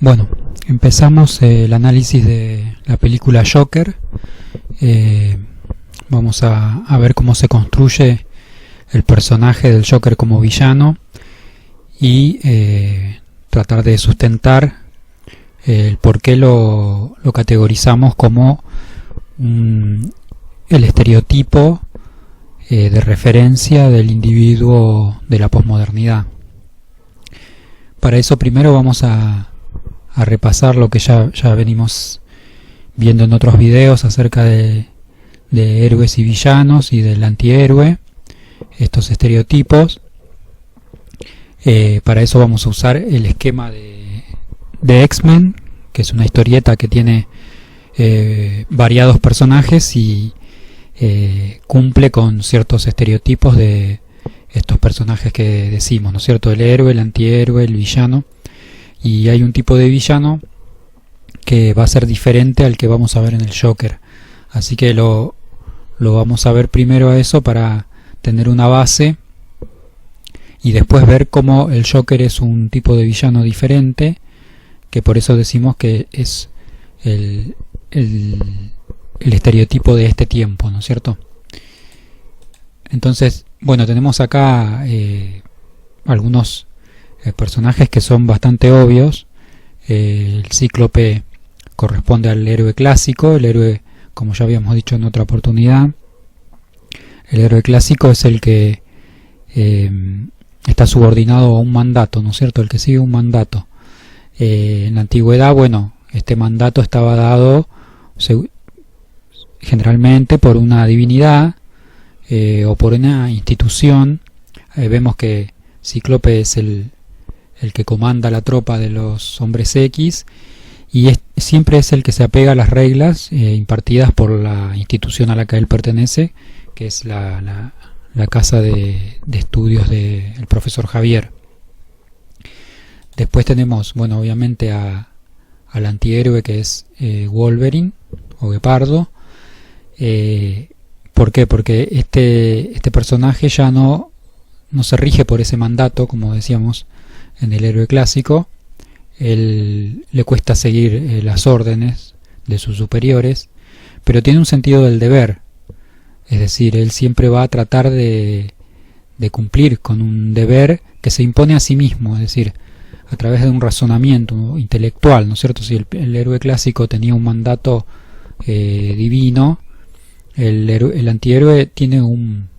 Bueno, empezamos el análisis de la película Joker. Vamos a ver cómo se construye el personaje del Joker como villano y tratar de sustentar el por qué lo categorizamos como el estereotipo de referencia del individuo de la posmodernidad. Para eso primero vamos a repasar lo que ya venimos viendo en otros videos acerca de héroes y villanos y del antihéroe, estos estereotipos. Para eso vamos a usar el esquema de X-Men, que es una historieta que tiene variados personajes y cumple con ciertos estereotipos de estos personajes que decimos, ¿no es cierto? El héroe, el antihéroe, el villano. Y hay un tipo de villano que va a ser diferente al que vamos a ver en el Joker. Así que lo vamos a ver primero a eso para tener una base y después ver cómo el Joker es un tipo de villano diferente, que por eso decimos que es el estereotipo de este tiempo, ¿no es cierto? Entonces, bueno, tenemos acá algunos personajes que son bastante obvios. El Cíclope corresponde al héroe clásico, el héroe, como ya habíamos dicho en otra oportunidad, el héroe clásico es el que está subordinado a un mandato, ¿no es cierto? El que sigue un mandato. En la antigüedad, bueno, este mandato estaba dado generalmente por una divinidad o por una institución. Vemos que Cíclope es el que comanda la tropa de los hombres X y siempre es el que se apega a las reglas impartidas por la institución a la que él pertenece, que es la casa de estudios del profesor Javier. Después tenemos, bueno, obviamente al antihéroe, que es Wolverine o Guepardo. ¿Por qué? Porque este personaje ya no se rige por ese mandato, como decíamos en el héroe clásico. Él le cuesta seguir las órdenes de sus superiores, pero tiene un sentido del deber. Es decir, él siempre va a tratar de cumplir con un deber que se impone a sí mismo, es decir, a través de un razonamiento intelectual, ¿no es cierto? Si el héroe clásico tenía un mandato divino, el antihéroe tiene un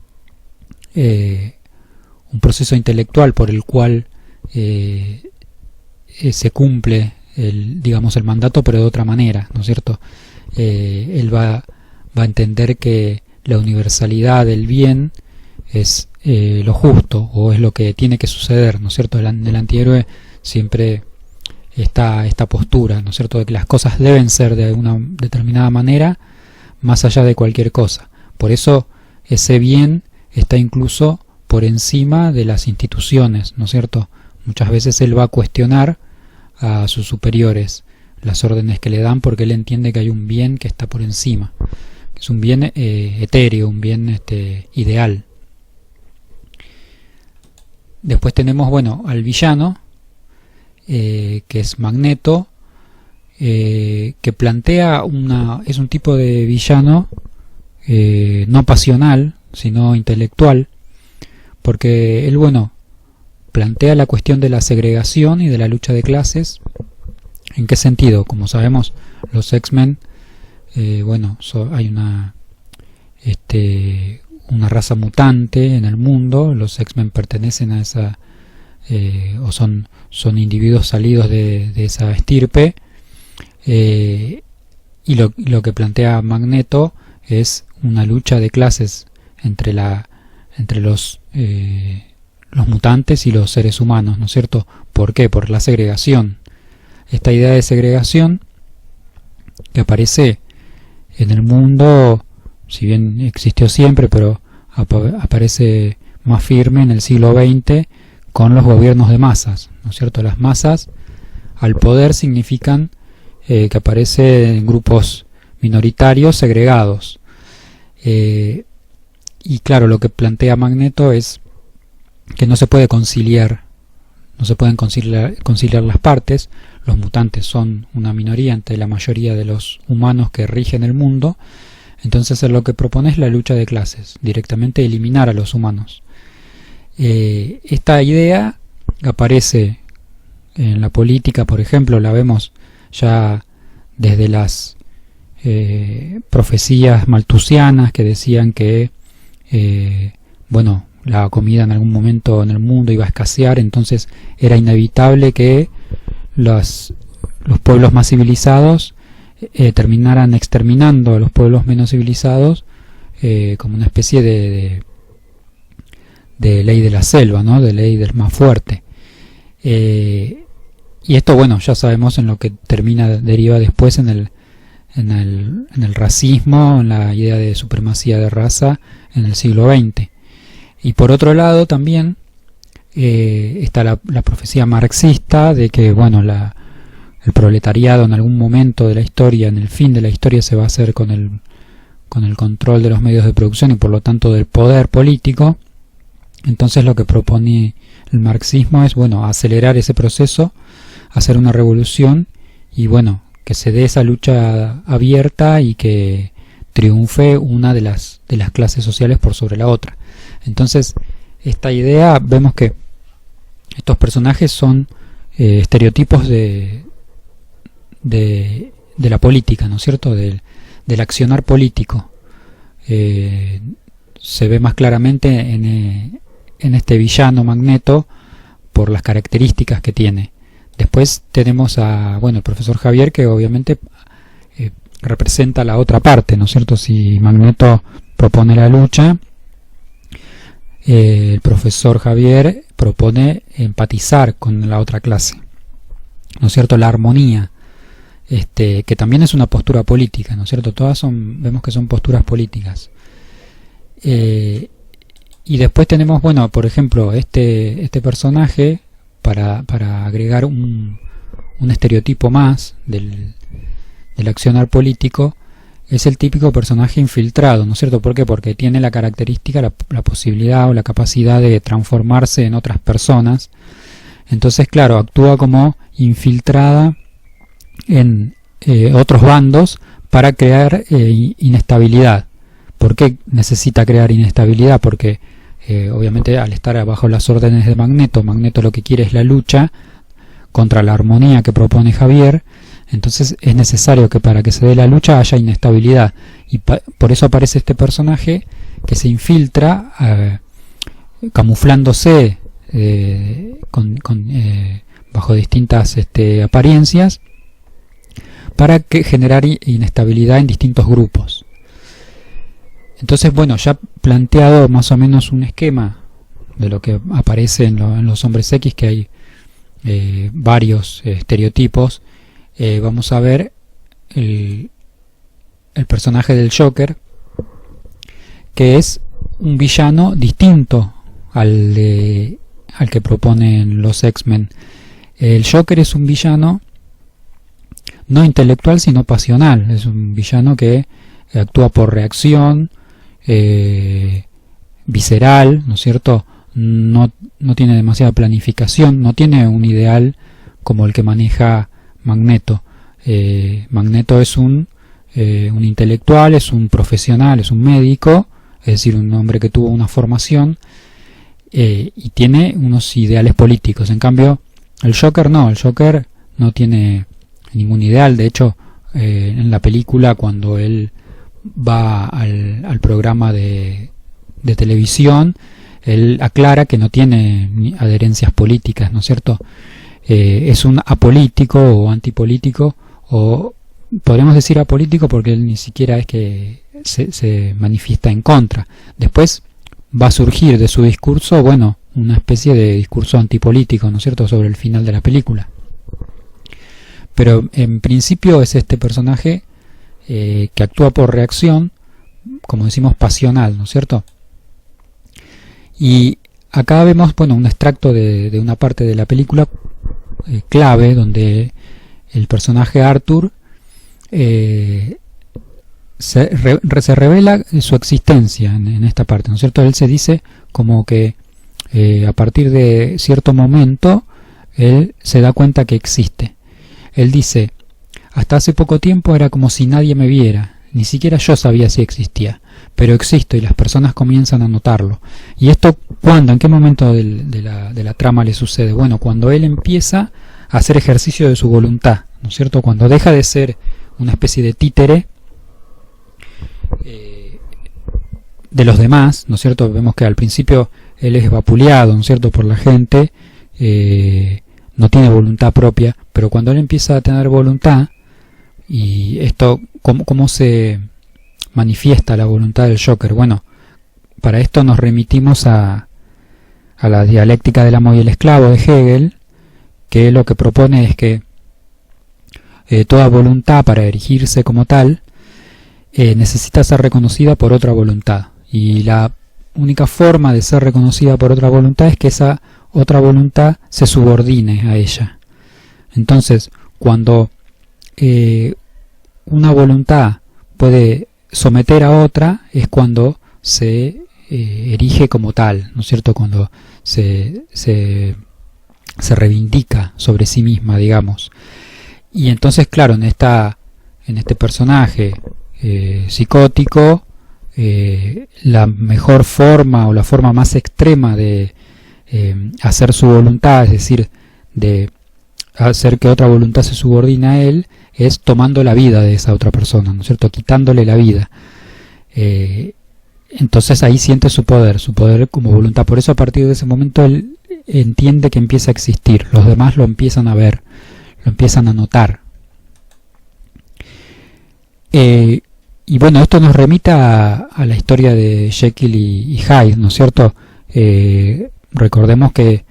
proceso intelectual por el cual se cumple el mandato, pero de otra manera, ¿no es cierto? Él va a entender que la universalidad del bien es lo justo, o es lo que tiene que suceder, ¿no es cierto? El antihéroe siempre está esta postura, ¿no es cierto?, de que las cosas deben ser de una determinada manera, más allá de cualquier cosa. Por eso ese bien está incluso por encima de las instituciones, ¿no es cierto? Muchas veces él va a cuestionar a sus superiores las órdenes que le dan, porque él entiende que hay un bien que está por encima, que es un bien etéreo, un bien ideal. Después tenemos, bueno, al villano, que es Magneto, que plantea es un tipo de villano no pasional, sino intelectual, porque él, bueno, plantea la cuestión de la segregación y de la lucha de clases. ¿En qué sentido? Como sabemos, los X-Men, hay una raza mutante en el mundo. Los X-Men pertenecen a esa o son individuos salidos de esa estirpe, y lo que plantea Magneto es una lucha de clases entre los mutantes y los seres humanos, ¿no es cierto? ¿Por qué? Por la segregación. Esta idea de segregación que aparece en el mundo, si bien existió siempre, pero aparece más firme en el siglo XX con los gobiernos de masas, ¿no es cierto? Las masas al poder significan que aparecen grupos minoritarios segregados. Y claro, lo que plantea Magneto es que no se puede conciliar no se pueden conciliar las partes, los mutantes son una minoría ante la mayoría de los humanos que rigen el mundo. Entonces lo que propone es la lucha de clases, directamente eliminar a los humanos. Esta idea aparece en la política, por ejemplo, la vemos ya desde las profecías malthusianas que decían que la comida en algún momento en el mundo iba a escasear, entonces era inevitable que los pueblos más civilizados terminaran exterminando a los pueblos menos civilizados, como una especie de ley de la selva, ¿no? De ley del más fuerte. Y esto, ya sabemos en lo que deriva después en el racismo, en la idea de supremacía de raza en el siglo XX. Y por otro lado también está la profecía marxista de que el proletariado en algún momento de la historia, en el fin de la historia, se va a hacer con el control de los medios de producción y por lo tanto del poder político. Entonces lo que propone el marxismo es acelerar ese proceso, hacer una revolución y que se dé esa lucha abierta y que triunfe una de las clases sociales por sobre la otra. Entonces esta idea, vemos que estos personajes son estereotipos de la política, ¿no es cierto? Del accionar político. Se ve más claramente en este villano Magneto por las características que tiene. Después tenemos el profesor Javier, que obviamente representa la otra parte, ¿no es cierto? Si Magneto propone la lucha, el profesor Javier propone empatizar con la otra clase, ¿no es cierto? La armonía, que también es una postura política, ¿no es cierto? Vemos que son posturas políticas. Y después tenemos, por ejemplo, este personaje, para agregar un estereotipo más del accionar político, es el típico personaje infiltrado, ¿no es cierto? ¿Por qué? Porque tiene la característica, la posibilidad o la capacidad de transformarse en otras personas. Entonces, claro, actúa como infiltrada en otros bandos para crear inestabilidad. ¿Por qué necesita crear inestabilidad? Porque obviamente al estar bajo las órdenes de Magneto lo que quiere es la lucha contra la armonía que propone Javier. Entonces es necesario que para que se dé la lucha haya inestabilidad, y por eso aparece este personaje que se infiltra camuflándose bajo distintas apariencias para generar inestabilidad en distintos grupos. Entonces, ya planteado más o menos un esquema de lo que aparece en los Hombres X, que hay varios estereotipos, vamos a ver el personaje del Joker, que es un villano distinto al que proponen los X-Men. El Joker es un villano no intelectual sino pasional, es un villano que actúa por reacción, visceral, ¿no es cierto? No tiene demasiada planificación, no tiene un ideal como el que maneja Magneto. Magneto es un intelectual, es un profesional, es un médico, es decir, un hombre que tuvo una formación y tiene unos ideales políticos. En cambio, el Joker no tiene ningún ideal. De hecho, en la película, cuando él va al programa de televisión, él aclara que no tiene adherencias políticas, ¿no es cierto? Es un apolítico o antipolítico, o podríamos decir apolítico porque él ni siquiera es que se manifiesta en contra. Después va a surgir de su discurso, una especie de discurso antipolítico, ¿no es cierto?, sobre el final de la película. Pero en principio es este personaje que actúa por reacción, como decimos, pasional, ¿no es cierto? Y acá vemos, un extracto de una parte de la película clave, donde el personaje Arthur se revela su existencia en esta parte, ¿no es cierto? Él se dice como que a partir de cierto momento él se da cuenta que existe. Él dice, hasta hace poco tiempo era como si nadie me viera, ni siquiera yo sabía si existía, pero existo y las personas comienzan a notarlo. ¿Y esto cuándo? ¿En qué momento de la trama le sucede? Bueno, cuando él empieza a hacer ejercicio de su voluntad, ¿no es cierto? Cuando deja de ser una especie de títere de los demás, ¿no es cierto? Vemos que al principio él es vapuleado, ¿no es cierto?, por la gente, no tiene voluntad propia, pero cuando él empieza a tener voluntad, y esto, ¿cómo se manifiesta la voluntad del Joker? Bueno, para esto nos remitimos a la dialéctica del amo y el esclavo de Hegel, que lo que propone es que toda voluntad, para erigirse como tal, necesita ser reconocida por otra voluntad, y la única forma de ser reconocida por otra voluntad es que esa otra voluntad se subordine a ella. Entonces, cuando una voluntad puede someter a otra, es cuando se erige como tal, ¿no es cierto? Cuando se reivindica sobre sí misma, digamos. Y entonces, claro, en este personaje psicótico, la mejor forma o la forma más extrema de hacer su voluntad, es decir, de hacer que otra voluntad se subordine a él, es tomando la vida de esa otra persona, ¿no es cierto?, quitándole la vida. Entonces ahí siente su poder como voluntad. Por eso a partir de ese momento él entiende que empieza a existir, los demás lo empiezan a ver, lo empiezan a notar. Y bueno, esto nos remita a la historia de Jekyll y Hyde, ¿no es cierto? Recordemos que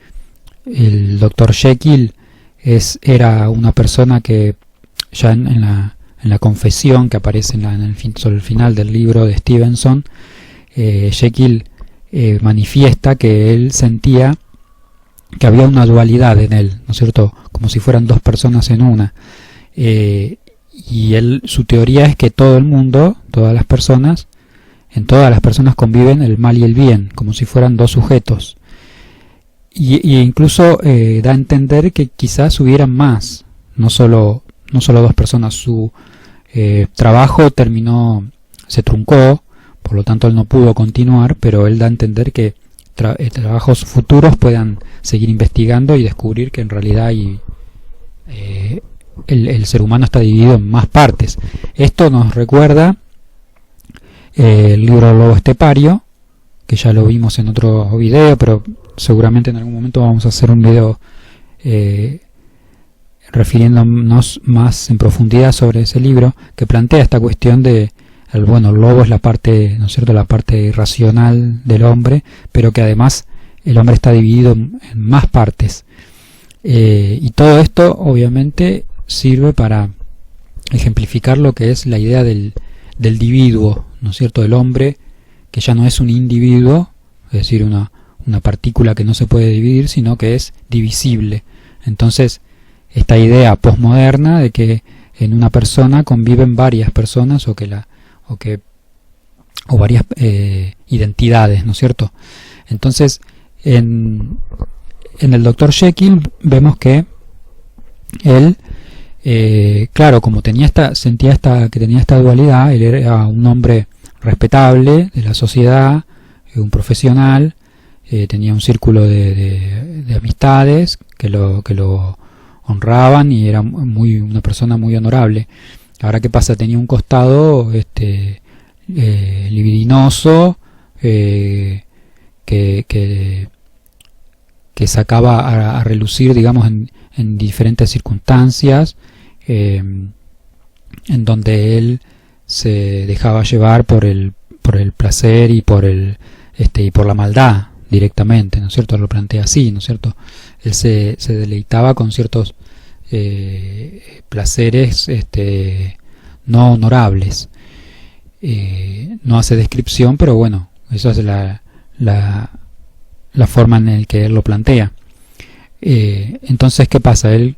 el Dr. Jekyll era una persona que ya en la confesión que aparece sobre el final del libro de Stevenson, Jekyll manifiesta que él sentía que había una dualidad en él, ¿no es cierto?, como si fueran dos personas en una. Y su teoría es que todo el mundo, en todas las personas conviven el mal y el bien, como si fueran dos sujetos. Y incluso da a entender que quizás hubieran más, no solo dos personas. Su trabajo se truncó, por lo tanto él no pudo continuar, pero él da a entender que trabajos futuros puedan seguir investigando y descubrir que en realidad el ser humano está dividido en más partes. Esto nos recuerda el libro Lobo Estepario, que ya lo vimos en otro video, pero seguramente en algún momento vamos a hacer un video refiriéndonos más en profundidad sobre ese libro, que plantea esta cuestión de el lobo es la parte, ¿no es cierto?, la parte irracional del hombre, pero que además el hombre está dividido en más partes. Y todo esto obviamente sirve para ejemplificar lo que es la idea del dividuo, ¿no es cierto?, del hombre, que ya no es un individuo, es decir, una partícula que no se puede dividir, sino que es divisible. Entonces, esta idea posmoderna de que en una persona conviven varias personas o varias identidades, ¿no es cierto? Entonces, en el Dr. Jekyll vemos que él, claro, como sentía que tenía esta dualidad, él era un hombre respetable de la sociedad, un profesional, tenía un círculo de amistades que lo honraban y era una persona muy honorable. Ahora, ¿qué pasa? Tenía un costado libidinoso que sacaba a relucir, digamos, en diferentes circunstancias, en donde él se dejaba llevar por el placer y por la maldad directamente, ¿no es cierto? Lo plantea así, ¿no es cierto? Él se deleitaba con ciertos placeres no honorables. No hace descripción, pero bueno, esa es la forma en la que él lo plantea. Entonces, ¿qué pasa? Él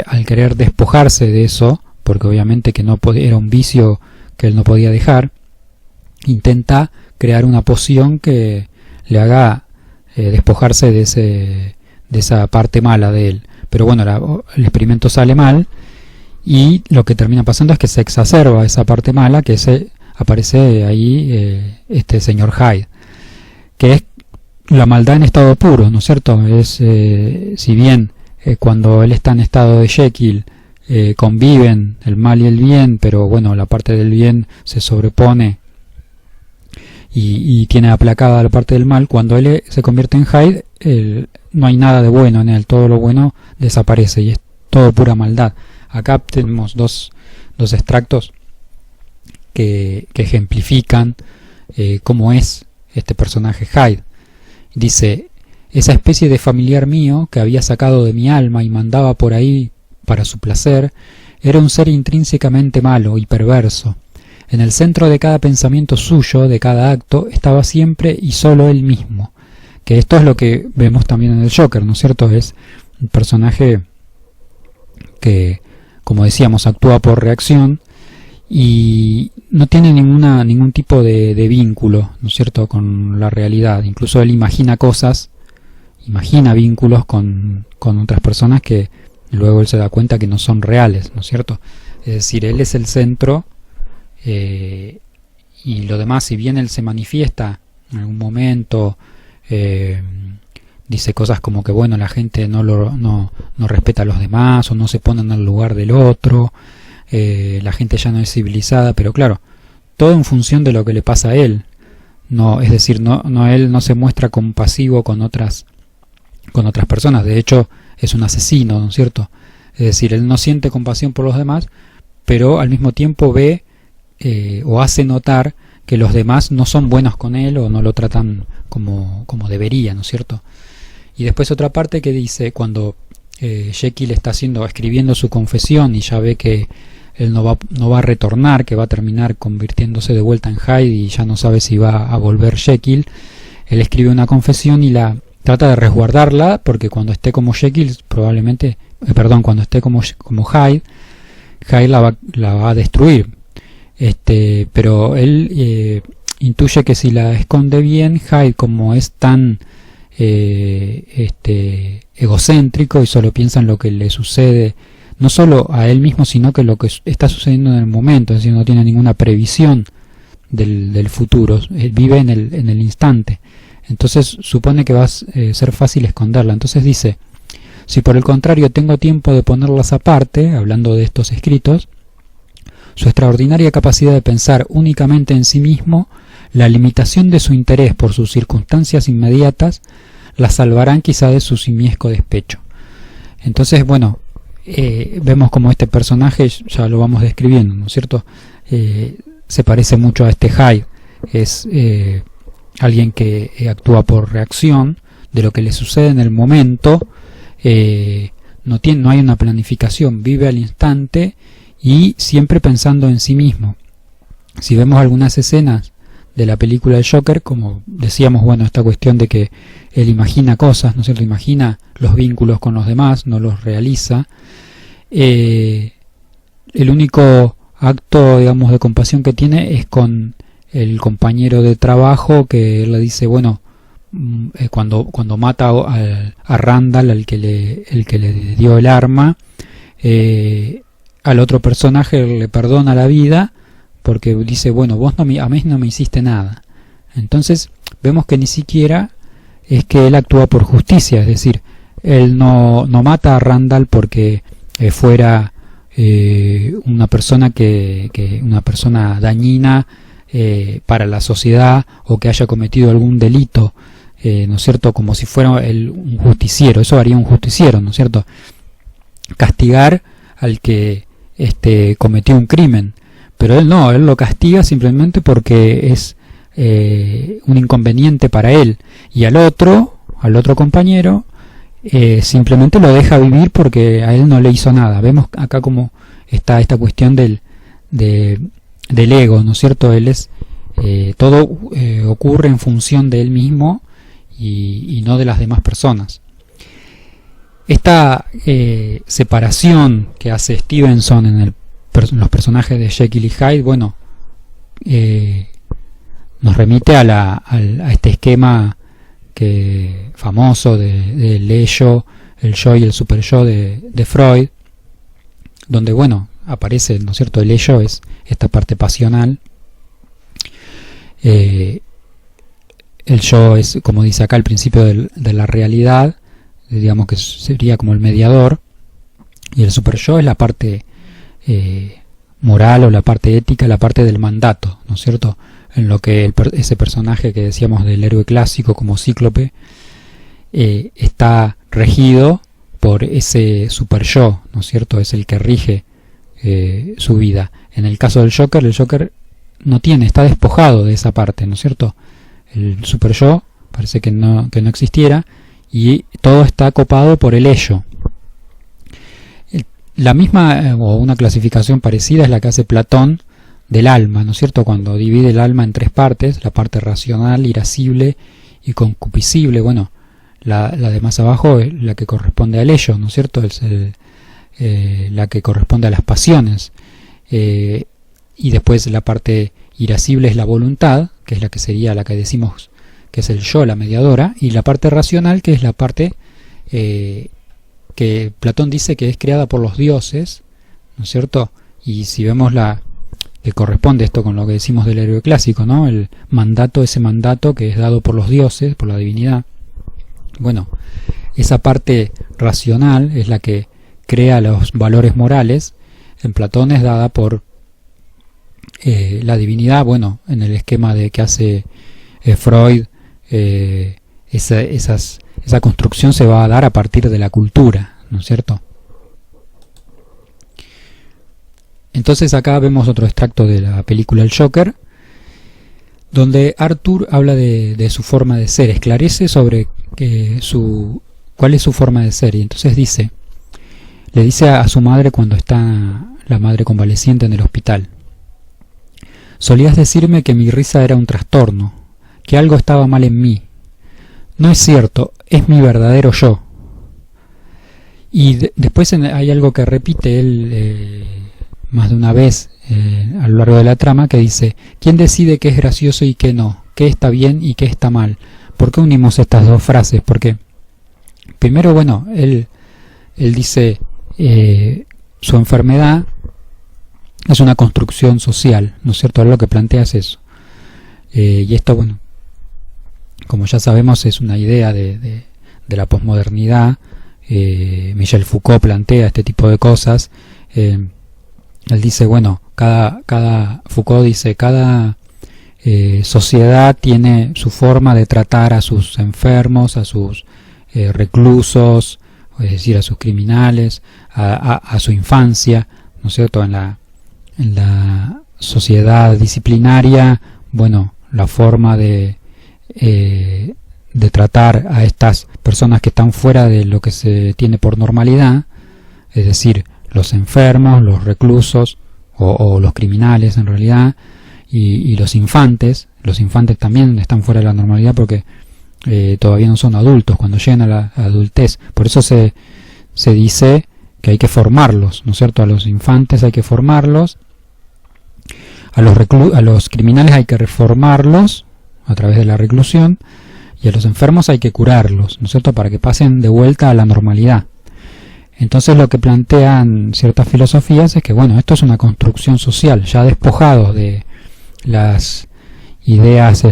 al querer despojarse de eso, porque obviamente que era un vicio que él no podía dejar, intenta crear una poción que le haga despojarse de esa parte mala de él. Pero bueno, el experimento sale mal y lo que termina pasando es que se exacerba esa parte mala, que aparece ahí este señor Hyde, que es la maldad en estado puro, ¿no es cierto? Es si bien cuando él está en estado de Jekyll conviven el mal y el bien, pero bueno, la parte del bien se sobrepone y tiene aplacada la parte del mal. Cuando él se convierte en Hyde, no hay nada de bueno en él, todo lo bueno desaparece y es todo pura maldad. Acá tenemos dos extractos que ejemplifican cómo es este personaje Hyde. Dice: esa especie de familiar mío que había sacado de mi alma y mandaba por ahí para su placer, era un ser intrínsecamente malo y perverso. En el centro de cada pensamiento suyo, de cada acto, estaba siempre y solo él mismo. Que esto es lo que vemos también en el Joker, ¿no es cierto? Es un personaje que, como decíamos, actúa por reacción y no tiene ningún tipo de vínculo, ¿no es cierto?, con la realidad. Incluso él imagina cosas, imagina vínculos con otras personas que luego él se da cuenta que no son reales, ¿no es cierto? Es decir, él es el centro y lo demás, si bien él se manifiesta en algún momento, dice cosas como que bueno, la gente no respeta a los demás o no se pone en el lugar del otro, la gente ya no es civilizada, pero claro, todo en función de lo que le pasa a él. No, es decir, él no se muestra compasivo con otras personas. De hecho, es un asesino, ¿no es cierto? Es decir, él no siente compasión por los demás, pero al mismo tiempo ve o hace notar que los demás no son buenos con él o no lo tratan como debería, ¿no es cierto? Y después otra parte que dice, cuando Jekyll está escribiendo su confesión y ya ve que él no va a retornar, que va a terminar convirtiéndose de vuelta en Hyde y ya no sabe si va a volver Jekyll, él escribe una confesión y la trata de resguardarla, porque cuando esté como Jekyll probablemente, cuando esté como Hyde la va a destruir. Pero él intuye que si la esconde bien, Hyde, como es tan egocéntrico y solo piensa en lo que le sucede, no solo a él mismo, sino que lo que está sucediendo en el momento, es decir, no tiene ninguna previsión del futuro, él vive en el instante. Entonces supone que va a ser fácil esconderla. Entonces dice: si por el contrario tengo tiempo de ponerlas aparte, hablando de estos escritos, su extraordinaria capacidad de pensar únicamente en sí mismo, la limitación de su interés por sus circunstancias inmediatas, la salvarán quizá de su simiesco despecho. Entonces, bueno, vemos como este personaje, ya lo vamos describiendo, ¿no es cierto? Se parece mucho a este Hyde. Es alguien que actúa por reacción de lo que le sucede en el momento, no hay una planificación, vive al instante y siempre pensando en sí mismo. Si vemos algunas escenas de la película del Joker, como decíamos, bueno, esta cuestión de que él imagina cosas, ¿no es cierto? Imagina los vínculos con los demás, no los realiza. El único acto, digamos, de compasión que tiene es con el compañero de trabajo, que él le dice, bueno, cuando mata a Randall, el que le dio el arma, al otro personaje le perdona la vida porque dice, bueno, vos a mí no me hiciste nada. Entonces vemos que ni siquiera es que él actúa por justicia, es decir, él no mata a Randall porque fuera una persona una persona dañina para la sociedad o que haya cometido algún delito, ¿no es cierto? Como si fuera un justiciero. Eso haría un justiciero, ¿no es cierto? Castigar al que cometió un crimen, pero él no, él lo castiga simplemente porque es un inconveniente para él, y al otro compañero simplemente lo deja vivir porque a él no le hizo nada. Vemos acá como está esta cuestión del ego, ¿no es cierto? Él es todo ocurre en función de él mismo y no de las demás personas. Esta separación que hace Stevenson en los personajes de Jekyll y Hyde, bueno, nos remite a este esquema famoso del ello, el yo y el superyo de Freud, donde bueno, aparece, ¿no es cierto?, el ello es esta parte pasional, el yo es, como dice acá, el principio de la realidad, digamos que sería como el mediador, y el superyo es la parte moral o la parte ética, la parte del mandato, ¿no es cierto?, en lo que ese personaje que decíamos del héroe clásico como Cíclope está regido por ese superyo, ¿no es cierto?, es el que rige su vida. En el caso del Joker, el Joker no tiene, está despojado de esa parte, ¿no es cierto? El superyo parece que no existiera y todo está copado por el ello. La misma o una clasificación parecida es la que hace Platón del alma, ¿no es cierto?, cuando divide el alma en tres partes, la parte racional, irascible y concupiscible. Bueno, la de más abajo es la que corresponde al ello, ¿no es cierto?, es la que corresponde a las pasiones, y después la parte irascible es la voluntad, que es la que sería la que decimos que es el yo, la mediadora, y la parte racional, que es la parte que Platón dice que es creada por los dioses, ¿no es cierto? Y si vemos que corresponde esto con lo que decimos del héroe clásico, ¿no?, el mandato, ese mandato que es dado por los dioses, por la divinidad. Bueno, esa parte racional es la que crea los valores morales. En Platón es dada por la divinidad. Bueno, en el esquema que hace Freud, esa construcción se va a dar a partir de la cultura, ¿no es cierto? Entonces acá vemos otro extracto de la película El Joker, donde Arthur habla de su forma de ser, esclarece sobre cuál es su forma de ser, y entonces le dice a su madre cuando está la madre convaleciente en el hospital: solías decirme que mi risa era un trastorno, que algo estaba mal en mí. No es cierto, es mi verdadero yo. Y después hay algo que repite él más de una vez a lo largo de la trama, que dice: ¿quién decide qué es gracioso y qué no? ¿Qué está bien y qué está mal? ¿Por qué unimos estas dos frases? Porque primero, bueno, él dice su enfermedad es una construcción social, ¿no es cierto? Lo que plantea es eso. Y esto, bueno, como ya sabemos, es una idea de la posmodernidad. Michel Foucault plantea este tipo de cosas. Él dice, bueno, Foucault dice, cada sociedad tiene su forma de tratar a sus enfermos, a sus reclusos, es decir, a sus criminales, a su infancia, ¿no es cierto? En la sociedad disciplinaria, bueno, la forma de tratar a estas personas que están fuera de lo que se tiene por normalidad, es decir, los enfermos, los reclusos o los criminales en realidad, y los infantes también están fuera de la normalidad porque todavía no son adultos cuando llegan a la adultez. Por eso se dice que hay que formarlos, ¿no es cierto? A los infantes hay que formarlos, a los criminales hay que reformarlos a través de la reclusión, y a los enfermos hay que curarlos, ¿no es cierto?, para que pasen de vuelta a la normalidad. Entonces lo que plantean ciertas filosofías es que, bueno, esto es una construcción social, ya despojado de las ideas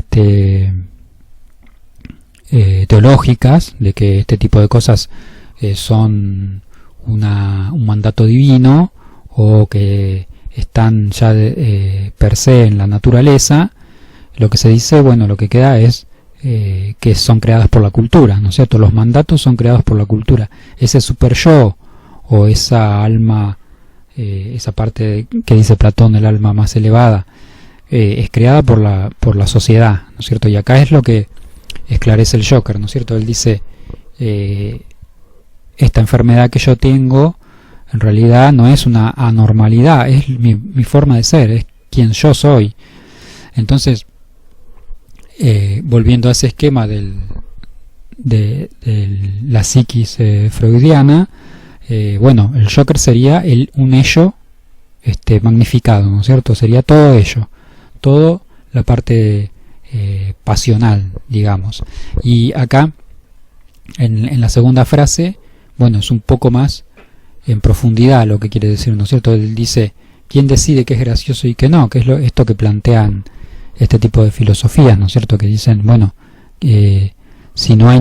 teológicas, de que este tipo de cosas son un mandato divino, o que están ya per se en la naturaleza. Lo que se dice, bueno, lo que queda es que son creadas por la cultura, ¿no es cierto? Los mandatos son creados por la cultura. Ese super yo, o esa alma, esa parte que dice Platón, el alma más elevada, es creada por la sociedad, ¿no es cierto? Y acá es lo que esclarece el Joker, ¿no es cierto? Él dice, esta enfermedad que yo tengo en realidad no es una anormalidad, es mi forma de ser, es quien yo soy. Entonces, volviendo a ese esquema de la psiquis freudiana, bueno, el Joker sería un ello magnificado, ¿no es cierto? Sería todo ello, todo la parte pasional, digamos. Y acá, en la segunda frase, bueno, es un poco más en profundidad lo que quiere decir, ¿no es cierto? Él dice, ¿quién decide qué es gracioso y qué no? Que es esto que plantean este tipo de filosofías, ¿no es cierto? Que dicen, bueno, si no hay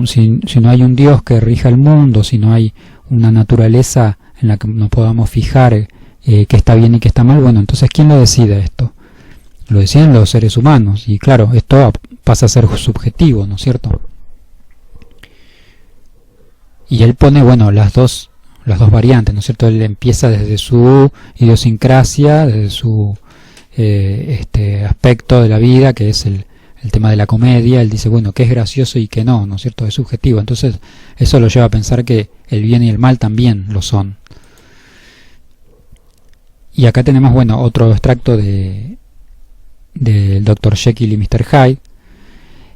si no hay un Dios que rija el mundo, si no hay una naturaleza en la que nos podamos fijar qué está bien y qué está mal, bueno, entonces ¿quién lo decide esto? Lo deciden los seres humanos, y claro, esto pasa a ser subjetivo, ¿no es cierto? Y él pone, bueno, las dos variantes, ¿no es cierto? Él empieza desde su idiosincrasia, desde su aspecto de la vida, que es el tema de la comedia. Él dice, bueno, qué es gracioso y qué no, ¿no es cierto? Es subjetivo. Entonces, eso lo lleva a pensar que el bien y el mal también lo son. Y acá tenemos, bueno, otro extracto del Dr. Jekyll y Mr. Hyde,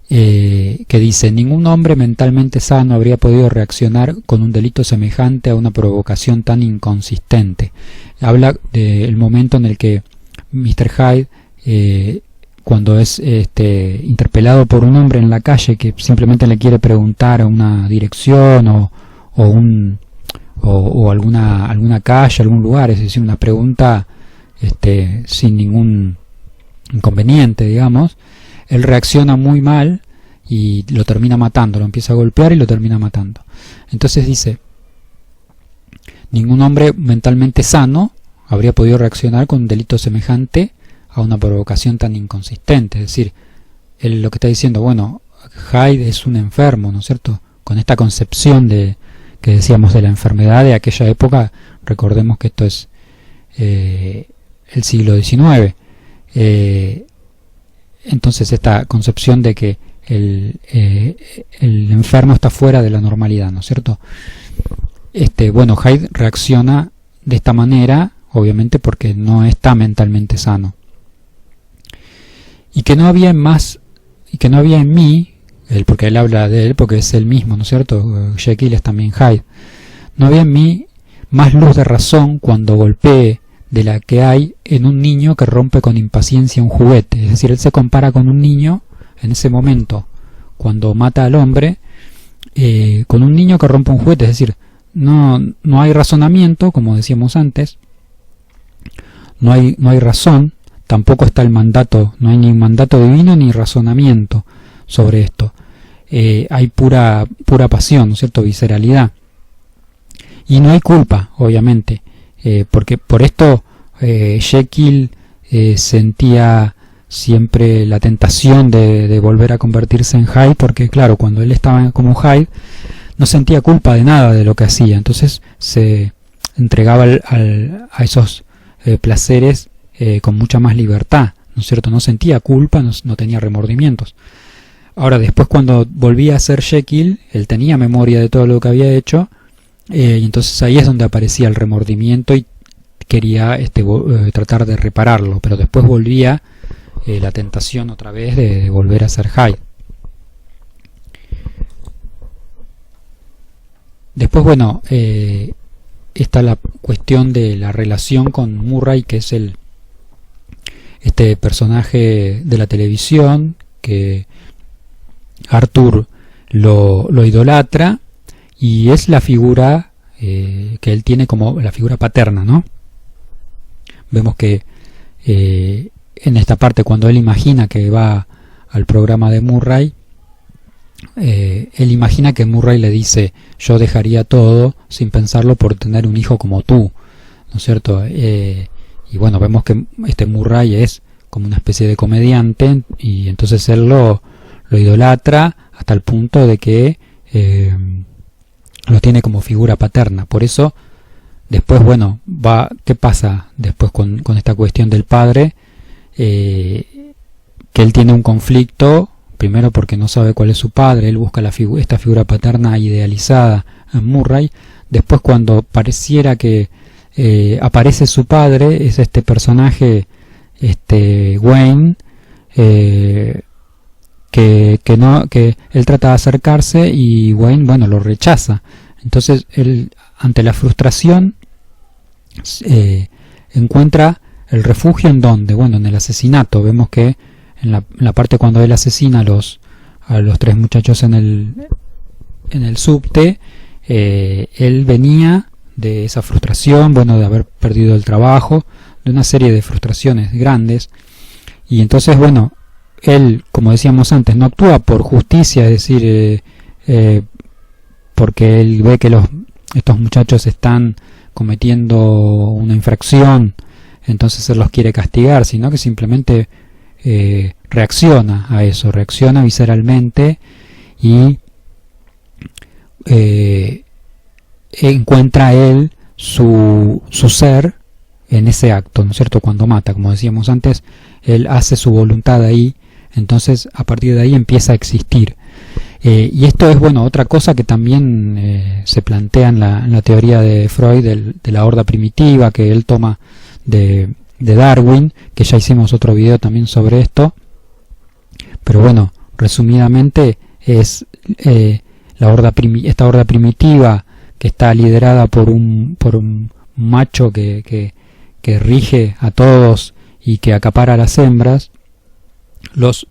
que dice, ningún hombre mentalmente sano habría podido reaccionar con un delito semejante a una provocación tan inconsistente. Habla del momento en el que Mr. Hyde, cuando es interpelado por un hombre en la calle que simplemente le quiere preguntar una dirección o alguna calle, algún lugar, es decir, una pregunta sin ningún inconveniente, digamos, él reacciona muy mal y lo termina matando, lo empieza a golpear y lo termina matando. Entonces dice, ningún hombre mentalmente sano habría podido reaccionar con un delito semejante a una provocación tan inconsistente. Es decir, él lo que está diciendo, bueno, Hyde es un enfermo, ¿no es cierto? Con esta concepción que decíamos de la enfermedad de aquella época, recordemos que esto es el siglo XIX. Entonces esta concepción de que el enfermo está fuera de la normalidad, ¿no es cierto? Bueno, Hyde reacciona de esta manera, obviamente porque no está mentalmente sano. Y que no había en mí, porque él habla de él, porque es él mismo, ¿no es cierto? Jekyll es también Hyde. No había en mí más luz de razón cuando golpeé de la que hay en un niño que rompe con impaciencia un juguete. Es decir, él se compara con un niño en ese momento, cuando mata al hombre, con un niño que rompe un juguete. Es decir, no hay razonamiento, como decíamos antes, no hay razón, tampoco está el mandato, no hay ni mandato divino ni razonamiento sobre esto. Hay pura pasión, ¿no es cierto? Visceralidad. Y no hay culpa, obviamente. Porque por esto Jekyll sentía siempre la tentación de volver a convertirse en Hyde, porque claro, cuando él estaba como Hyde no sentía culpa de nada de lo que hacía, entonces se entregaba a esos placeres con mucha más libertad, ¿no es cierto? No sentía culpa, no tenía remordimientos. Ahora, después cuando volvía a ser Jekyll, él tenía memoria de todo lo que había hecho, y entonces ahí es donde aparecía el remordimiento y quería tratar de repararlo, pero después volvía la tentación otra vez de volver a ser Hyde. Después, bueno, está la cuestión de la relación con Murray, que es este personaje de la televisión que Arthur lo idolatra, y es la figura que él tiene como la figura paterna, ¿no? Vemos que en esta parte, cuando él imagina que va al programa de Murray, él imagina que Murray le dice, yo dejaría todo sin pensarlo por tener un hijo como tú, ¿no es cierto? Y bueno, vemos que este Murray es como una especie de comediante, y entonces él lo idolatra hasta el punto de que lo tiene como figura paterna. Por eso después, bueno, ¿qué pasa después con esta cuestión del padre? Que él tiene un conflicto, primero porque no sabe cuál es su padre, él busca esta figura paterna idealizada en Murray. Después, cuando pareciera que aparece su padre, es este personaje, Wayne, que él trata de acercarse y Wayne, bueno, lo rechaza. Entonces él, ante la frustración, encuentra el refugio en donde, bueno, en el asesinato. Vemos que en la parte cuando él asesina a los 3 muchachos en el subte, él venía de esa frustración, bueno, de haber perdido el trabajo, de una serie de frustraciones grandes, y entonces, bueno, él, como decíamos antes, no actúa por justicia, es decir, porque él ve que estos muchachos están cometiendo una infracción, entonces él los quiere castigar, sino que simplemente reacciona a eso, reacciona visceralmente y encuentra él su ser en ese acto, ¿no es cierto? Cuando mata, como decíamos antes, él hace su voluntad ahí, entonces a partir de ahí empieza a existir. Y esto es, bueno, otra cosa que también se plantea en la teoría de Freud de la horda primitiva, que él toma de Darwin, que ya hicimos otro video también sobre esto, pero bueno, resumidamente es esta horda primitiva que está liderada por un macho que rige a todos y que acapara a las hembras. Los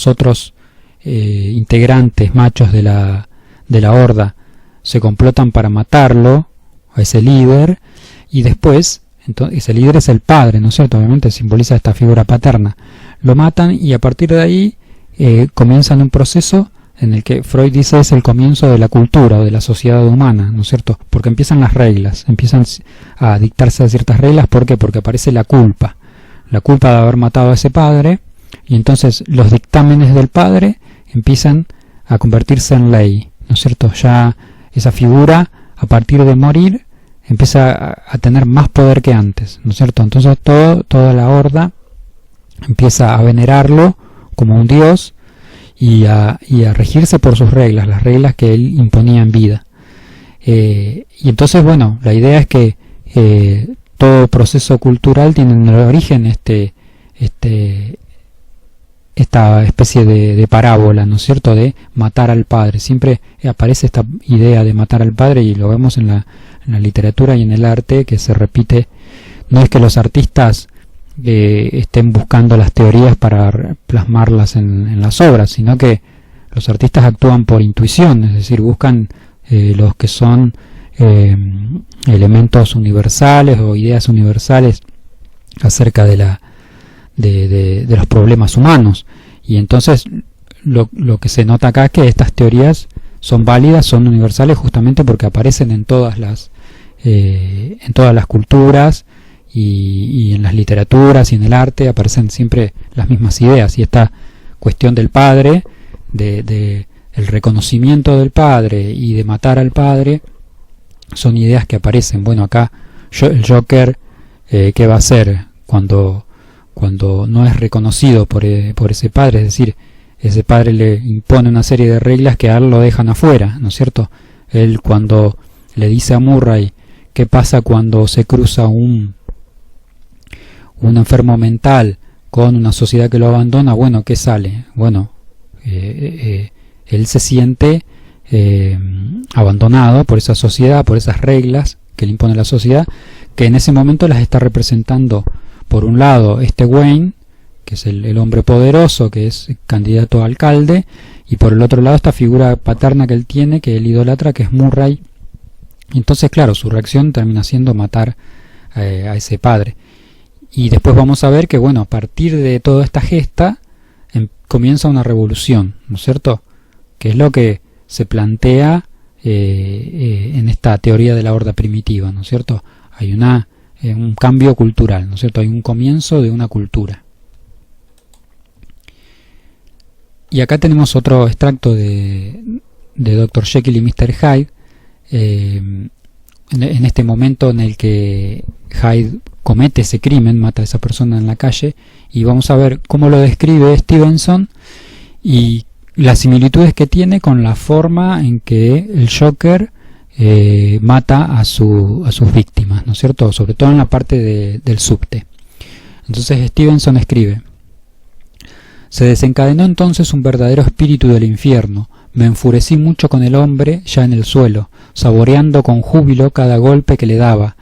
otros integrantes machos de la horda se complotan para matarlo, a ese líder, y después ese líder es el padre, ¿no es cierto? Obviamente simboliza esta figura paterna. Lo matan y a partir de ahí comienzan un proceso en el que Freud dice es el comienzo de la cultura o de la sociedad humana, ¿no es cierto? Porque empiezan las reglas, empiezan a dictarse ciertas reglas. ¿Por qué? Porque aparece la culpa de haber matado a ese padre, y entonces los dictámenes del padre empiezan a convertirse en ley, ¿no es cierto? Ya esa figura, a partir de morir, empieza a tener más poder que antes, ¿no es cierto? Entonces toda la horda empieza a venerarlo como un dios y a regirse por sus reglas, las reglas que él imponía en vida. Y entonces, bueno, la idea es que todo proceso cultural tiene en el origen esta especie de parábola, ¿no es cierto?, de matar al padre. Siempre aparece esta idea de matar al padre, y lo vemos en la literatura y en el arte, que se repite. No es que los artistas estén buscando las teorías para plasmarlas en las obras, sino que los artistas actúan por intuición, es decir, buscan los que son elementos universales o ideas universales acerca de los problemas humanos. Y entonces lo que se nota acá es que estas teorías son válidas, son universales, justamente porque aparecen en todas las culturas y en las literaturas y en el arte aparecen siempre las mismas ideas. Y esta cuestión del padre, el reconocimiento del padre y de matar al padre, son ideas que aparecen. Bueno, acá el Joker, ¿qué va a hacer cuando no es reconocido por ese padre? Es decir, ese padre le impone una serie de reglas que a él lo dejan afuera, ¿no es cierto? Él, cuando le dice a Murray qué pasa cuando se cruza un enfermo mental con una sociedad que lo abandona, bueno, ¿qué sale? Bueno, él se siente abandonado por esa sociedad, por esas reglas que le impone la sociedad, que en ese momento las está representando, por un lado, Wayne, que es el hombre poderoso, que es candidato a alcalde, y por el otro lado esta figura paterna que él tiene, que él idolatra, que es Murray. Entonces, claro, su reacción termina siendo matar a ese padre. Y después vamos a ver que, bueno, a partir de toda esta gesta comienza una revolución, ¿no es cierto?, que es lo que se plantea en esta teoría de la horda primitiva, ¿no es cierto? Hay un cambio cultural, ¿no es cierto? Hay un comienzo de una cultura. Y acá tenemos otro extracto de Dr. Jekyll y Mr. Hyde, en este momento en el que Hyde comete ese crimen, mata a esa persona en la calle, y vamos a ver cómo lo describe Stevenson y las similitudes que tiene con la forma en que el Joker mata a sus víctimas, ¿no es cierto?, sobre todo en la parte del subte. Entonces Stevenson escribe: se desencadenó entonces un verdadero espíritu del infierno. Me enfurecí mucho con el hombre ya en el suelo, saboreando con júbilo cada golpe que le daba,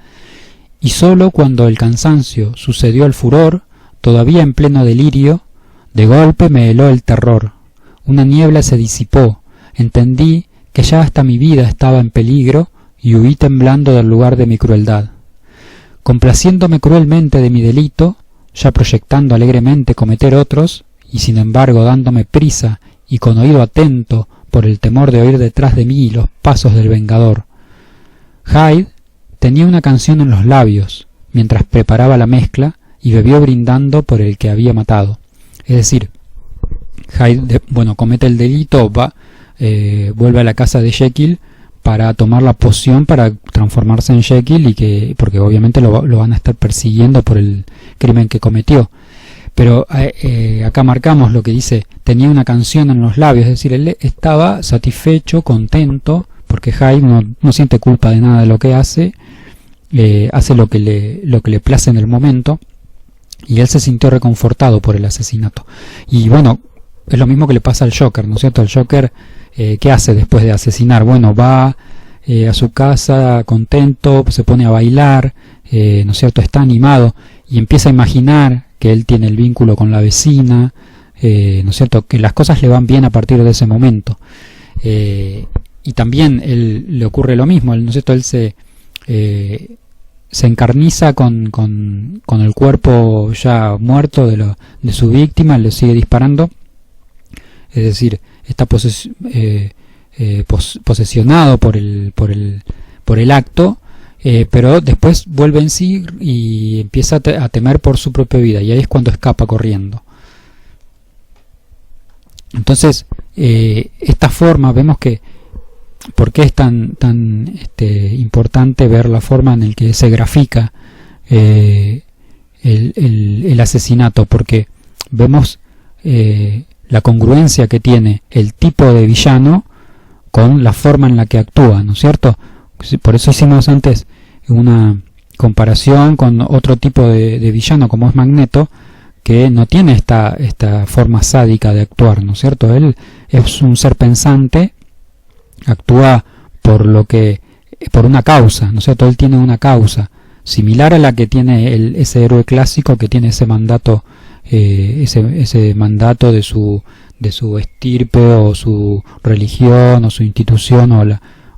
y sólo cuando el cansancio sucedió al furor, todavía en pleno delirio, De golpe me heló el terror. Una niebla se disipó. Entendí que ya hasta mi vida estaba en peligro y huí temblando del lugar de mi crueldad. Complaciéndome cruelmente de mi delito, ya proyectando alegremente cometer otros, y sin embargo dándome prisa y con oído atento por el temor de oír detrás de mí los pasos del vengador. Hyde tenía una canción en los labios mientras preparaba la mezcla y bebió brindando por el que había matado. Es decir, Hyde, comete el delito, vuelve a la casa de Jekyll para tomar la poción para transformarse en Jekyll, porque obviamente lo van a estar persiguiendo por el crimen que cometió. Pero acá marcamos lo que dice, tenía una canción en los labios, es decir, él estaba satisfecho, contento, porque Hyde no siente culpa de nada de lo que hace, hace lo que le place en el momento, y él se sintió reconfortado por el asesinato. Y bueno, es lo mismo que le pasa al Joker, ¿no es cierto? El Joker, ¿qué hace después de asesinar? Bueno, va a su casa contento, se pone a bailar, ¿no es cierto? Está animado y empieza a imaginar que él tiene el vínculo con la vecina, ¿no es cierto? Que las cosas le van bien a partir de ese momento. Y también le ocurre lo mismo, ¿no es cierto? Él se encarniza con el cuerpo ya muerto de su víctima, le sigue disparando, es decir, está posesionado por el acto, pero después vuelve en sí y empieza a temer por su propia vida, y ahí es cuando escapa corriendo. Entonces, esta forma, vemos que ¿por qué es tan importante ver la forma en la que se grafica el asesinato? Porque vemos la congruencia que tiene el tipo de villano con la forma en la que actúa, ¿no es cierto? Por eso hicimos antes una comparación con otro tipo de villano como es Magneto, que no tiene esta forma sádica de actuar, ¿no es cierto? Él es un ser pensante, actúa por una causa, ¿no es cierto? Él tiene una causa similar a la que tiene ese héroe clásico, que tiene ese mandato, ese mandato de su estirpe o su religión o su institución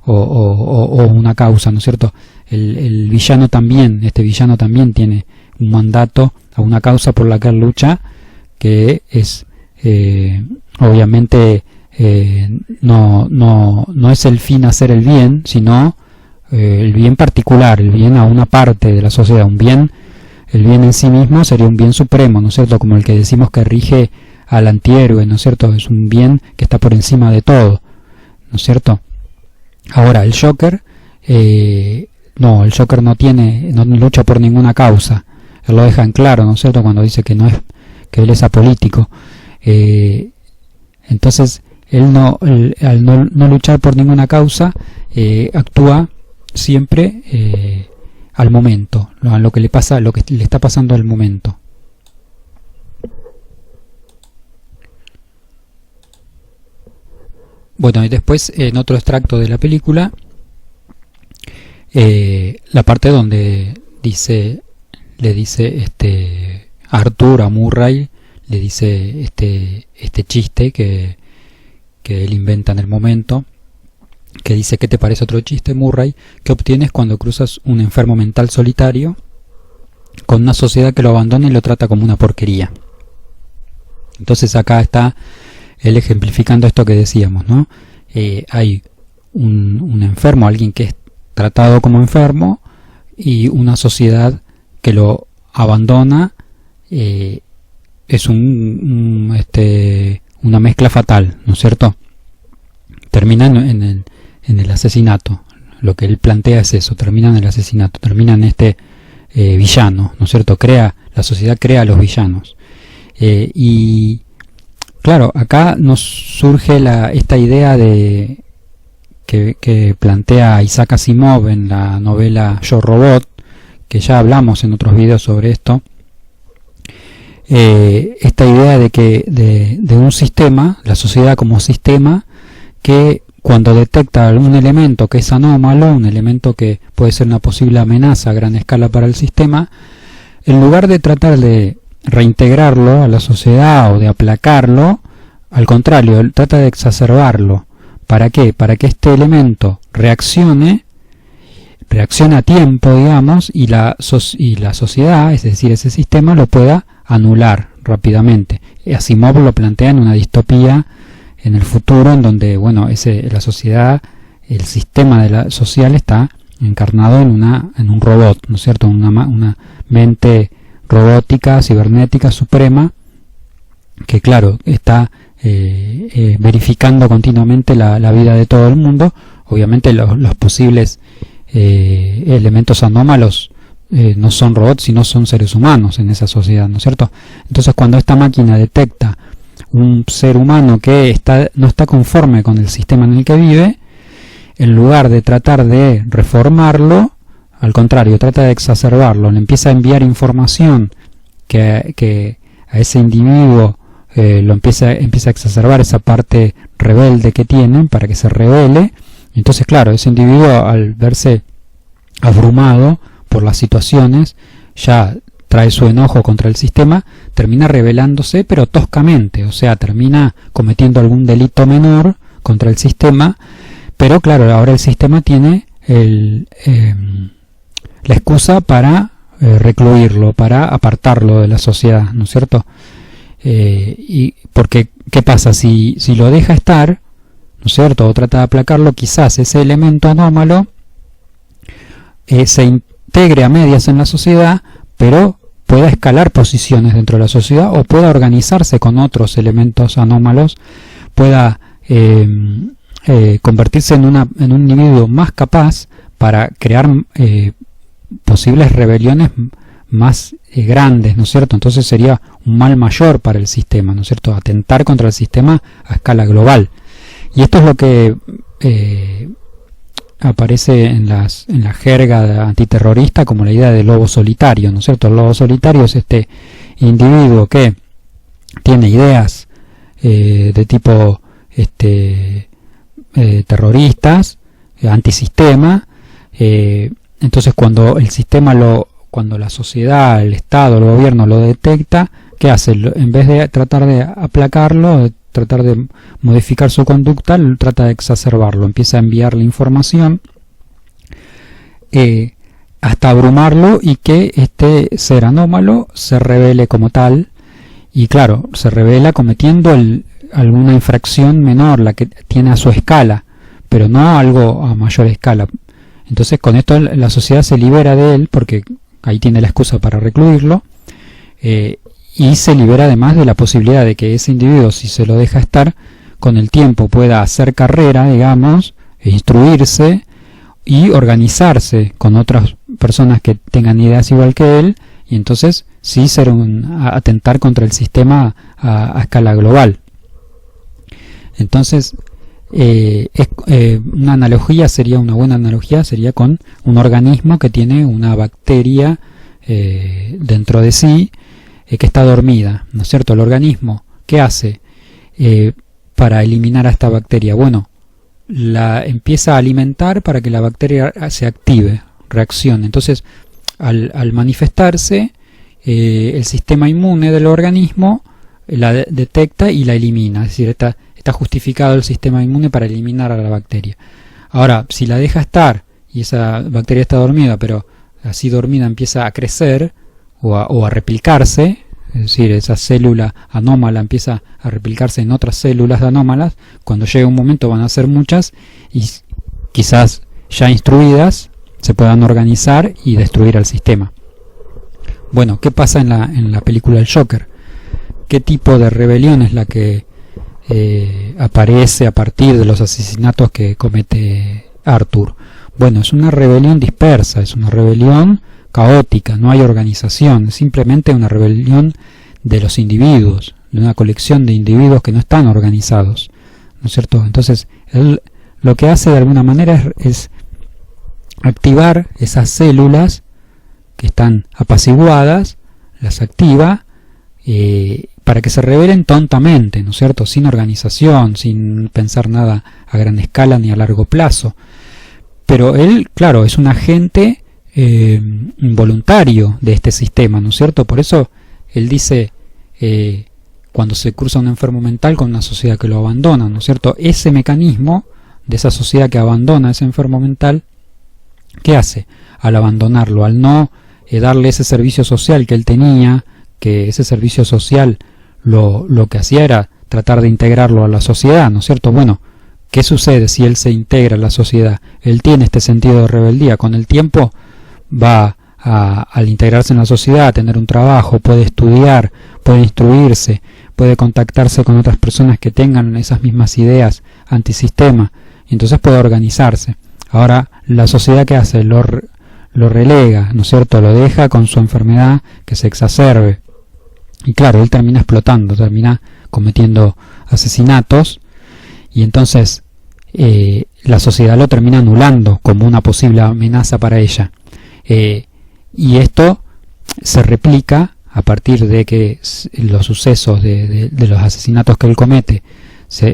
o una causa, ¿no es cierto? El villano también, este villano también tiene un mandato a una causa por la que él lucha, que es obviamente no es el fin hacer el bien, sino el bien particular, el bien a una parte de la sociedad, el bien en sí mismo sería un bien supremo, ¿no es cierto? Como el que decimos que rige al antihéroe, ¿no es cierto? Es un bien que está por encima de todo, ¿no es cierto? Ahora, el Joker, el Joker no lucha por ninguna causa. Él lo deja en claro, ¿no es cierto? Cuando dice que él es apolítico. Entonces, él al no luchar por ninguna causa, actúa siempre al momento, a lo que le pasa, lo que le está pasando al momento. Bueno, y después en otro extracto de la película, la parte donde le dice Arthur a Murray, le dice este chiste que él inventa en el momento, que dice: ¿qué te parece otro chiste, Murray? ¿Qué obtienes cuando cruzas un enfermo mental solitario con una sociedad que lo abandona y lo trata como una porquería? Entonces acá está él ejemplificando esto que decíamos, ¿no? Hay un enfermo, alguien que es tratado como enfermo, y una sociedad que lo abandona. Es una mezcla fatal, ¿no es cierto? Termina en el asesinato. Lo que él plantea es eso, termina en el asesinato, termina en villano, ¿no es cierto? La sociedad crea a los villanos. Y claro, acá nos surge esta idea que plantea Isaac Asimov en la novela Yo Robot, que ya hablamos en otros videos sobre esto. Esta idea de un sistema, la sociedad como sistema, que cuando detecta algún elemento que es anómalo, un elemento que puede ser una posible amenaza a gran escala para el sistema, en lugar de tratar de reintegrarlo a la sociedad o de aplacarlo. Al contrario, él trata de exacerbarlo. ¿Para qué? Para que este elemento reaccione a tiempo, digamos, y la sociedad, es decir, ese sistema, lo pueda anular rápidamente. Asimov lo plantea en una distopía en el futuro, en donde, bueno, la sociedad, el sistema social está encarnado en un robot, ¿no es cierto? Una mente robótica, cibernética, suprema, que, claro, está verificando continuamente la vida de todo el mundo. Obviamente los posibles elementos anómalos no son robots, sino son seres humanos en esa sociedad, ¿no es cierto? Entonces, cuando esta máquina detecta un ser humano que no está conforme con el sistema en el que vive, en lugar de tratar de reformarlo, al contrario, trata de exacerbarlo, le empieza a enviar información que a ese individuo lo empieza a exacerbar esa parte rebelde que tienen para que se rebele. Entonces, claro, ese individuo, al verse abrumado por las situaciones, ya trae su enojo contra el sistema, termina rebelándose, pero toscamente, o sea, termina cometiendo algún delito menor contra el sistema, pero claro, ahora el sistema tiene la excusa para recluirlo, para apartarlo de la sociedad, ¿no es cierto? Y porque, ¿qué pasa? Si lo deja estar, ¿no es cierto?, o trata de aplacarlo, quizás ese elemento anómalo se integre a medias en la sociedad, pero pueda escalar posiciones dentro de la sociedad, o pueda organizarse con otros elementos anómalos, pueda convertirse en un individuo más capaz para crear posibles rebeliones más grandes, ¿no es cierto? Entonces sería un mal mayor para el sistema, ¿no es cierto?, atentar contra el sistema a escala global. Y esto es lo que aparece en la jerga antiterrorista como la idea del lobo solitario, ¿no es cierto? El lobo solitario es este individuo que tiene ideas de tipo terroristas, antisistema. Entonces, cuando el sistema cuando la sociedad, el Estado, el gobierno lo detecta, ¿qué hace? En vez de tratar de aplacarlo, de tratar de modificar su conducta, trata de exacerbarlo, empieza a enviarle información hasta abrumarlo y que este ser anómalo se revele como tal. Y claro, se revela cometiendo alguna infracción menor, la que tiene a su escala, pero no algo a mayor escala. Entonces, con esto la sociedad se libera de él, porque ahí tiene la excusa para recluirlo, y se libera además de la posibilidad de que ese individuo, si se lo deja estar, con el tiempo pueda hacer carrera, digamos, instruirse y organizarse con otras personas que tengan ideas igual que él, y entonces sí atentar contra el sistema a escala global. Entonces, una buena analogía sería con un organismo que tiene una bacteria dentro de sí, que está dormida, ¿no es cierto? El organismo, ¿qué hace para eliminar a esta bacteria? Bueno, la empieza a alimentar para que la bacteria se active, reaccione. Entonces, al manifestarse, el sistema inmune del organismo la detecta y la elimina, es decir, está justificado el sistema inmune para eliminar a la bacteria. Ahora, si la deja estar y esa bacteria está dormida, pero así dormida empieza a crecer o a replicarse, es decir, esa célula anómala empieza a replicarse en otras células anómalas, cuando llega un momento van a ser muchas y quizás ya instruidas se puedan organizar y destruir al sistema. Bueno, ¿qué pasa en la película El Joker? ¿Qué tipo de rebelión es la que aparece a partir de los asesinatos que comete Arthur? Bueno, es una rebelión dispersa, es una rebelión caótica, no hay organización, es simplemente una rebelión de los individuos, de una colección de individuos que no están organizados, ¿no es cierto? Entonces, él lo que hace de alguna manera es activar esas células que están apaciguadas, las activa para que se rebelen tontamente, ¿no es cierto? Sin organización, sin pensar nada a gran escala ni a largo plazo. Pero él, claro, es un agente involuntario de este sistema, ¿no es cierto? Por eso él dice, cuando se cruza un enfermo mental con una sociedad que lo abandona, ¿no es cierto? Ese mecanismo de esa sociedad que abandona a ese enfermo mental, ¿qué hace? Al abandonarlo, al no darle ese servicio social que él tenía, que ese servicio social lo que hacía era tratar de integrarlo a la sociedad, ¿no es cierto? Bueno, ¿qué sucede si él se integra a la sociedad? Él tiene este sentido de rebeldía, con el tiempo va al integrarse en la sociedad, a tener un trabajo, puede estudiar, puede instruirse, puede contactarse con otras personas que tengan esas mismas ideas antisistema, y entonces puede organizarse. Ahora, la sociedad, ¿qué hace? Lo relega, ¿no es cierto? Lo deja con su enfermedad que se exacerbe. Y claro, él termina explotando, termina cometiendo asesinatos, y entonces la sociedad lo termina anulando como una posible amenaza para ella. Y esto se replica a partir de que los sucesos de los asesinatos que él comete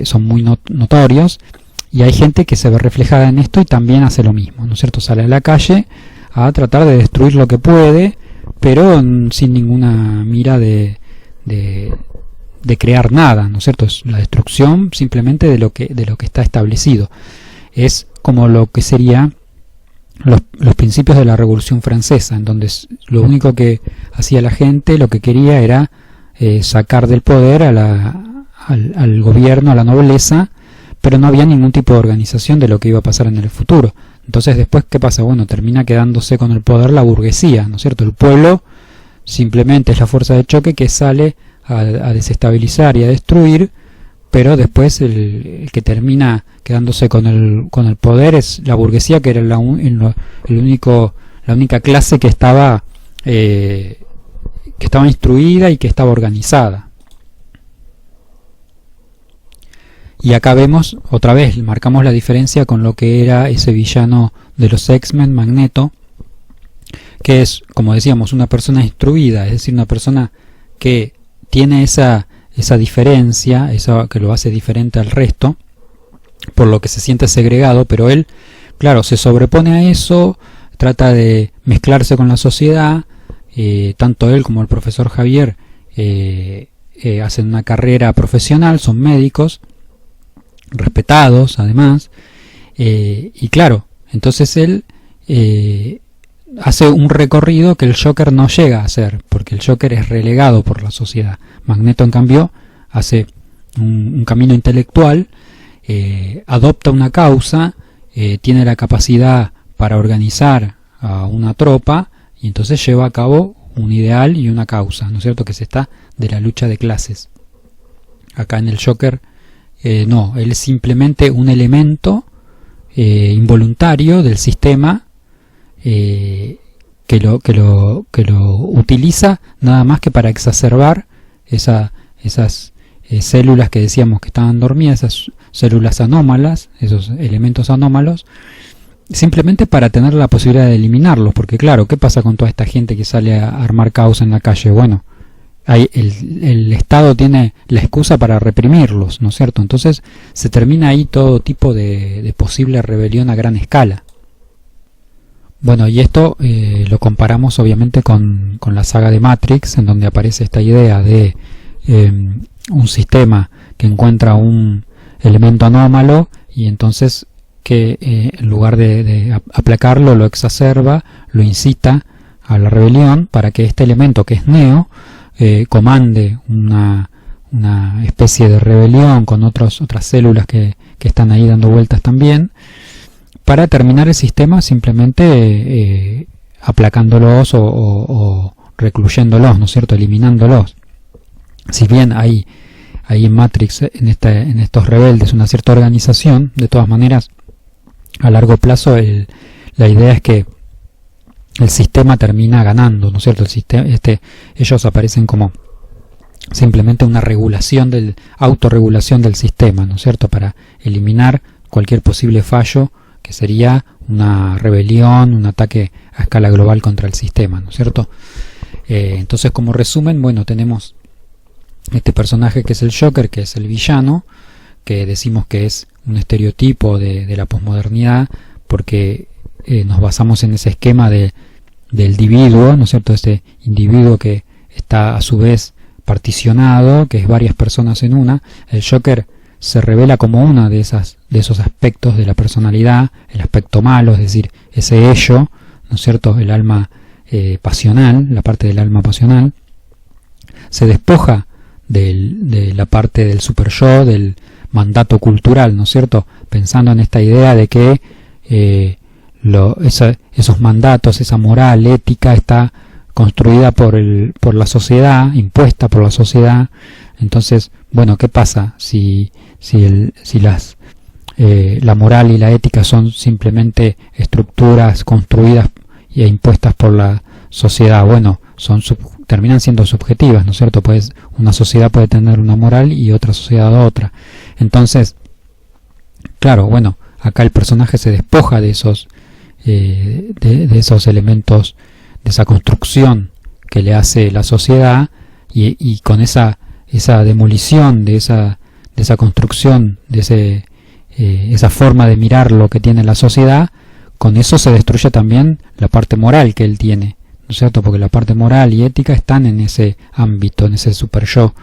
son muy notorios, y hay gente que se ve reflejada en esto y también hace lo mismo, ¿no es cierto? Sale a la calle a tratar de destruir lo que puede, pero sin ninguna mira de crear nada, ¿no es cierto? Es la destrucción simplemente de lo que está establecido. Es como lo que sería los principios de la Revolución Francesa, en donde lo único que hacía la gente, lo que quería era sacar del poder al gobierno, a la nobleza, pero no había ningún tipo de organización de lo que iba a pasar en el futuro. Entonces después, ¿qué pasa? Bueno, termina quedándose con el poder la burguesía, ¿no es cierto? El pueblo simplemente es la fuerza de choque que sale a desestabilizar y a destruir, pero después el que termina quedándose con el poder es la burguesía, que era la única clase que estaba instruida y que estaba organizada. Y acá vemos, otra vez, marcamos la diferencia con lo que era ese villano de los X-Men, Magneto, que es, como decíamos, una persona instruida, es decir, una persona que tiene esa diferencia, eso que lo hace diferente al resto, por lo que se siente segregado, pero él, claro, se sobrepone a eso, trata de mezclarse con la sociedad, tanto él como el profesor Javier hacen una carrera profesional, son médicos, respetados además, y claro, entonces él hace un recorrido que el Joker no llega a hacer, porque el Joker es relegado por la sociedad. Magneto, en cambio, hace un camino intelectual, adopta una causa, tiene la capacidad para organizar a una tropa, y entonces lleva a cabo un ideal y una causa, ¿no es cierto?, que se está de la lucha de clases. Acá en el Joker no, él es simplemente un elemento involuntario del sistema que lo utiliza nada más que para exacerbar esas células que decíamos que estaban dormidas, esas células anómalas, esos elementos anómalos, simplemente para tener la posibilidad de eliminarlos, porque claro, ¿qué pasa con toda esta gente que sale a armar caos en la calle? Bueno, el Estado tiene la excusa para reprimirlos, ¿no es cierto? Entonces se termina ahí todo tipo de posible rebelión a gran escala. Bueno, y esto lo comparamos obviamente con la saga de Matrix, en donde aparece esta idea de un sistema que encuentra un elemento anómalo y entonces que en lugar de aplacarlo, lo exacerba, lo incita a la rebelión para que este elemento, que es Neo, comande una especie de rebelión con otras células que están ahí dando vueltas también, para terminar el sistema simplemente aplacándolos o recluyéndolos, ¿no es cierto?, eliminándolos. Si bien hay en Matrix, en estos rebeldes, una cierta organización, de todas maneras, a largo plazo la idea es que el sistema termina ganando, ¿no es cierto? Ellos aparecen como simplemente una autorregulación del sistema, ¿no es cierto?, para eliminar cualquier posible fallo, que sería una rebelión, un ataque a escala global contra el sistema, ¿no es cierto? Entonces, como resumen, bueno, tenemos este personaje que es el Joker, que es el villano, que decimos que es un estereotipo de la posmodernidad, porque nos basamos en ese esquema del individuo, ¿no es cierto?, este individuo que está a su vez particionado, que es varias personas en una. El Joker se revela como una de esos aspectos de la personalidad, el aspecto malo, es decir, ese ello, ¿no es cierto?, el alma pasional, la parte del alma pasional. Se despoja de la parte del super yo, del mandato cultural, ¿no es cierto?, pensando en esta idea de que esos mandatos, esa moral, ética, está construida por la sociedad, impuesta por la sociedad. Entonces, bueno, ¿qué pasa si la moral y la ética son simplemente estructuras construidas e impuestas por la sociedad? Bueno, terminan siendo subjetivas, ¿no es cierto? Pues una sociedad puede tener una moral y otra sociedad otra. Entonces, claro, bueno, acá el personaje se despoja de esos elementos, de esa construcción que le hace la sociedad, y con esa demolición de esa construcción, de esa forma de mirar lo que tiene la sociedad, con eso se destruye también la parte moral que él tiene, ¿no es cierto? Porque la parte moral y ética están en ese ámbito, en ese super yo.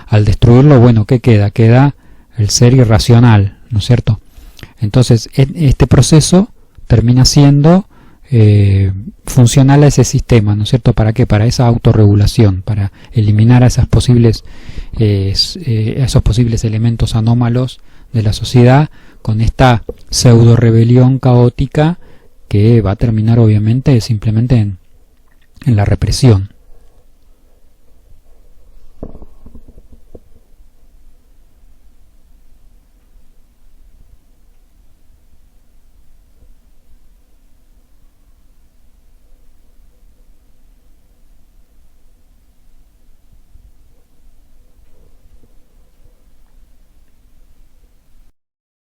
Al destruirlo, bueno, ¿qué queda? Queda el ser irracional, ¿no es cierto? Entonces, este proceso termina siendo funcional a ese sistema, ¿no es cierto? ¿Para qué? Para esa autorregulación, para eliminar a esos posibles elementos anómalos de la sociedad, con esta pseudo rebelión caótica que va a terminar obviamente simplemente en la represión.